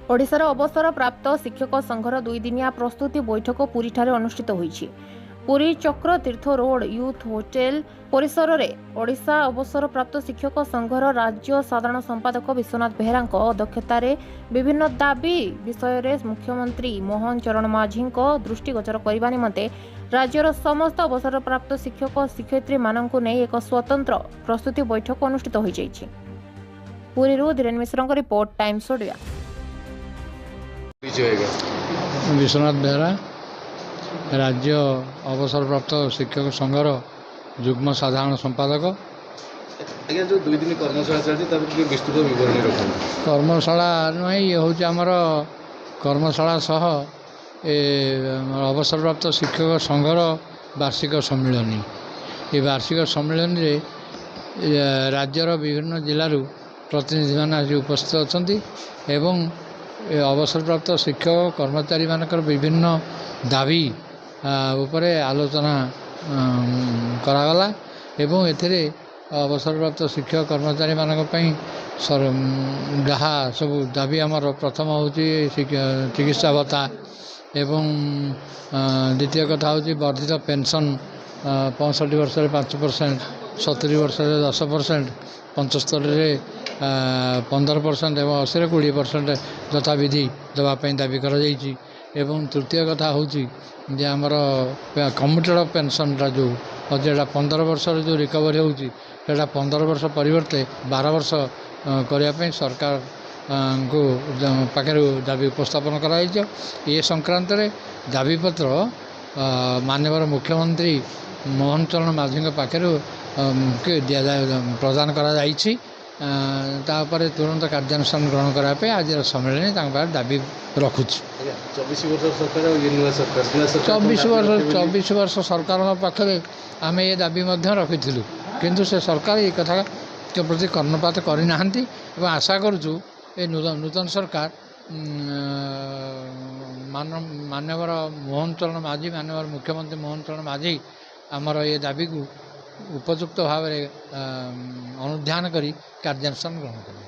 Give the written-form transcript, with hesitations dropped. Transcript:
ओडिशार अवसर प्राप्त शिक्षक संघर 2 दिनिया प्रस्तुति बैठक पुरी ठारे अनुष्ठित होईछि। पुरी चक्र तीर्थ रोड यूथ होटेल परिसर में ओडिशा अवसर प्राप्त शिक्षक संघर राज्य साधारण संपादक विश्वनाथ बेहेरा अध्यक्षतार विभिन्न दाबी विषय में मुख्यमंत्री मोहन चरण माझी दृष्टिगोचर करने निमंते राज्यर समस्त अवसर प्राप्त शिक्षक शिक्षयित्री मानकु नहीं एक स्वतंत्र प्रस्तुति बैठक अनुष्ठित हो जाइछि। पुरी धीरेन मिश्र रिपोर्ट, टाइम्स ओडिया। विश्वनाथ बेहेरा राज्य अवसर प्राप्त शिक्षक संघर युग्म साधारण संपादक। आज्ञा जो 2 दिन कर्मशाला चलती विस्तृत विवरणी रखना कर्मशाला नुहे ये हूँ आमर कर्मशाला सह अवसर प्राप्त शिक्षक संघर वार्षिक सम्मिलनी। ये वार्षिक सम्मिलनी रे राज्यर विभिन्न जिलूर प्रतिनिधि मान आज उपस्थित अच्छा एवं अवसर प्राप्त शिक्षक कर्मचारी मानकर विभिन्न दाबी उपरे आलोचना करागला एवं एथिरे अवसर प्राप्त शिक्षक कर्मचारी मानक जहाँ सब दाबी आमर प्रथम हूँ चिकित्सा भत्ता एवं द्वितीय कथा हूँ वर्धित पेंशन 65 वर्ष 5%, 70 वर्ष 10%, 75 15% एवं 80 20% यथाविधि देवाई दाबी कर एवं तृतीय कथा हूँ जे आमर कम्यूटेड पेंशनटा जो अच्छे 15 वर्ष जो रिकवरी होची 15 वर्ष परिवर्ते 12 वर्ष करने सरकार को पाखे दाबी उपस्थापन कराई। ये संक्रांत दाबी पत्र माननीय मुख्यमंत्री मोहन चरण माझी पाखे दि जाए प्रदान करा जाइछि। तापर तुरंत कार्यानुष्ठान ग्रहण करने आज सम्मेलन दाबी रखुच्छी। 24 वर्ष सरकार पाखे आम ये दाबी रखी किंतु से सरकार ये कथा के प्रति कर्णपात करना आशा करुचु ये नूतन सरकार माननीय मोहन चरण माझी माननीय मुख्यमंत्री मोहन चरण माझी आमर ये दाबी को उपयुक्त भाव अनुध्यान करी कार्यानुष्ठान ग्रहण करें।